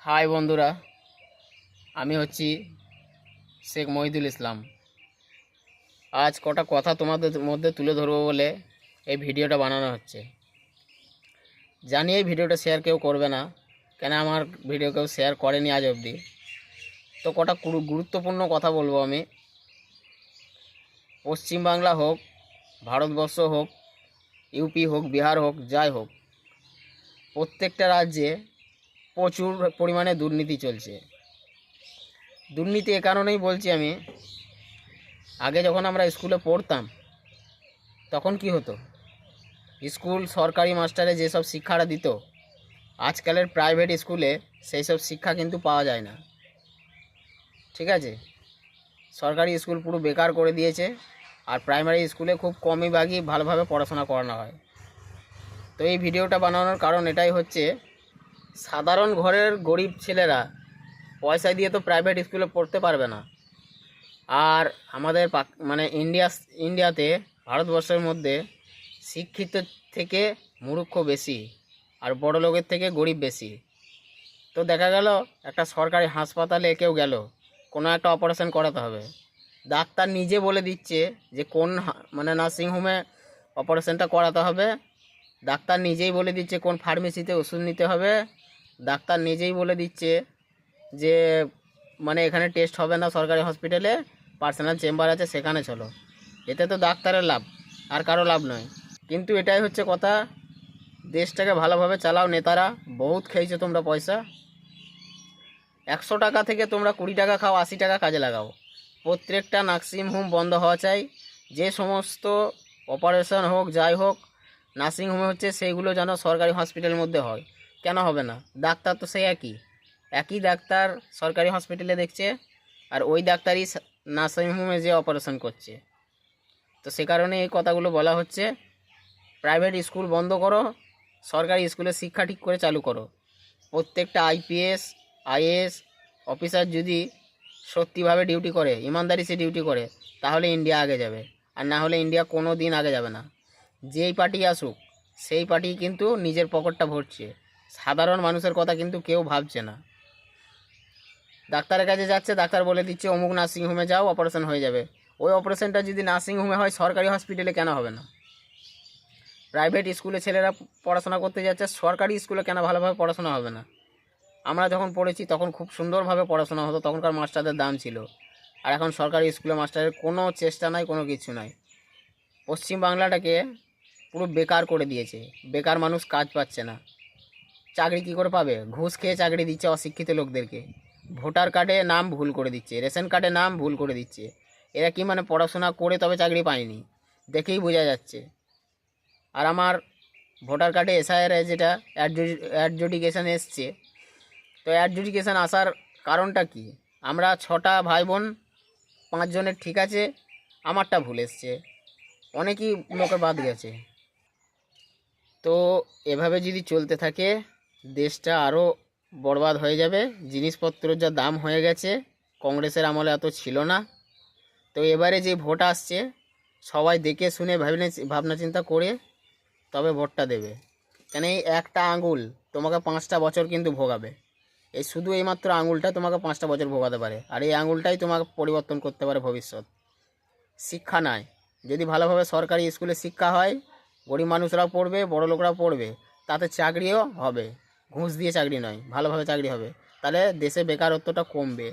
High বন্ধুরা, আমি হচ্ছি শেখ মহিদুল ইসলাম। আজ কটা কথা তোমাদের মধ্যে তুলে ধরবো বলে এই ভিডিওটা বানানো হচ্ছে। জানি এই ভিডিওটা শেয়ার কেউ করবে না, কেন আমার ভিডিও কেউ শেয়ার করেনি আজ অবধি। তো কটা গুরুত্বপূর্ণ কথা বলবো আমি। পশ্চিমবাংলা হোক, ভারতবর্ষ হোক, ইউপি হোক, বিহার হোক, যাই হোক, প্রত্যেকটা রাজ্যে প্রচুর পরিমাণে দুর্নীতি চলছে। দুর্নীতি এ কারণেই বলছি আমি, আগে যখন আমরা স্কুলে পড়তাম তখন কি হতো, স্কুল সরকারি মাস্টারে যেসব শিক্ষাটা দিত, আজকালের প্রাইভেট স্কুলে সেই সব শিক্ষা কিন্তু পাওয়া যায় না। ঠিক আছে, সরকারি স্কুল পুরো বেকার করে দিয়েছে, আর প্রাইমারি স্কুলে খুব কমই ভাগই ভালোভাবে পড়াশোনা করানো হয়। তো এই ভিডিওটা বানানোর কারণ এটাই হচ্ছে, সাধারণ ঘরের গরিব ছেলেরা পয়সা দিয়ে তো প্রাইভেট স্কুলে পড়তে পারবে না। আর আমাদের ইন্ডিয়াতে, ভারতবর্ষের মধ্যে শিক্ষিত থেকে মূর্খ বেশি, আর বড় লোকের থেকে গরিব বেশি। তো দেখা গেল একটা সরকারি হাসপাতালে কেউ গেল, কোনো একটা অপারেশন করাতে হবে, ডাক্তার নিজে বলে দিচ্ছে যে কোন নার্সিংহোমে অপারেশনটা করাতে হবে, ডাক্তার নিজেই বলে দিচ্ছে কোন ফার্মেসিতে ওষুধ নিতে হবে, ডাক্তার নিজেই বলে দিচ্ছে যে এখানে টেস্ট হবে না, সরকারি হসপিটালে পার্সোনাল চেম্বার আছে সেখানে চলো। এতে তো ডাক্তারের লাভ, আর কারো লাভ নয়। কিন্তু এটাই হচ্ছে কথা, দেশটাকে ভালোভাবে চালাও নেতারা। বহুত খেয়েছো তোমরা পয়সা, 100 টাকা থেকে তোমরা 20 টাকা খাও, 80 টাকা কাজে লাগাও। প্রত্যেকটা নার্সিংহোম বন্ধ হওয়া চাই। যে সমস্ত অপারেশন হোক যাই হোক নার্সিংহোমে হচ্ছে, সেইগুলো যেন সরকারি হসপিটালের মধ্যে হয়। কেন হবে না? ডাক্তার তো সেই একই ডাক্তার সরকারি হসপিটালে দেখছে, আর ওই ডাক্তারই নার্সিংহোমে যে অপারেশন করছে। তো সে কারণে এই কথাগুলো বলা হচ্ছে, প্রাইভেট স্কুল বন্ধ করো, সরকারি স্কুলের শিক্ষা ঠিক করে চালু করো। প্রত্যেকটা আইপিএস আইএএস অফিসার যদি সত্যিভাবে ডিউটি করে, ইমানদারি সে ডিউটি করে, তাহলে ইন্ডিয়া আগে যাবে। আর না হলে ইন্ডিয়া কোনো দিন আগে যাবে না। যেই পার্টি আসুক সেই পার্টি কিন্তু নিজের পকেটটা ভরছে, সাধারণ মানুষের কথা কিন্তু কেউ ভাবছে না। ডাক্তারের কাছে যাচ্ছে, ডাক্তার বলে দিচ্ছে অমুক নার্সিংহোমে যাও, অপারেশন হয়ে যাবে। ওই অপারেশনটা যদি নার্সিংহোমে হয়, সরকারি হসপিটালে কেন হবে না? প্রাইভেট স্কুলে ছেলেরা পড়াশোনা করতে যাচ্ছে, সরকারি স্কুলে কেন ভালোভাবে পড়াশোনা হবে না? আমরা যখন পড়েছি তখন খুব সুন্দরভাবে পড়াশোনা হতো, তখনকার মাস্টারদের দাম ছিল। আর এখন সরকারি স্কুলে মাস্টারের কোনো চেষ্টা নাই, কোনো কিছু নাই। পশ্চিমবাংলাটাকে পুরো বেকার করে দিয়েছে, বেকার মানুষ কাজ পাচ্ছে না। চাকরি কী করে পাবে? ঘুষ খেয়ে চাকরি দিচ্ছে অশিক্ষিত লোকদেরকে। ভোটার কার্ডে নাম ভুল করে দিচ্ছে, রেশন কার্ডে নাম ভুল করে দিচ্ছে। এরা কি পড়াশোনা করে তবে চাকরি পায়নি? দেখেই বোঝা যাচ্ছে। আর আমার ভোটার কার্ডে এসআইআর যেটা অ্যাডজুডিকেশান এসছে, তো অ্যাডজুডিকেশান আসার কারণটা কি? আমরা 6টা ভাই বোন, 5 জনের ঠিক আছে, আমারটা ভুল এসছে, অনেকই লোকে বাদ গেছে। তো এভাবে যদি চলতে থাকে দেশটা আরও বরবাদ হয়ে যাবে। জিনিসপত্রের যা দাম হয়ে গেছে, কংগ্রেসের আমলে এত ছিল না। তো এবারে যে ভোট আসছে, সবাই দেখে শুনে ভাবনা চিন্তা করে তবে ভোটটা দেবে। কেন এই একটা আঙুল তোমাকে 5টা বছর কিন্তু ভোগাবে। শুধু এইমাত্র আঙুলটা তোমাকে 5টা বছর ভোগাতে পারে, আর এই আঙুলটাই তোমাকে পরিবর্তন করতে পারে ভবিষ্যৎ। শিক্ষা নাই, যদি ভালোভাবে সরকারি স্কুলে শিক্ষা হয়, গরিব মানুষরাও পড়বে, বড় লোকরাও পড়বে, তাতে চাকরিও হবে। ঘুষ দিয়ে চাকরি নয়, ভালোভাবে চাকরি হবে, তাহলে দেশে বেকারত্বটা কমবে।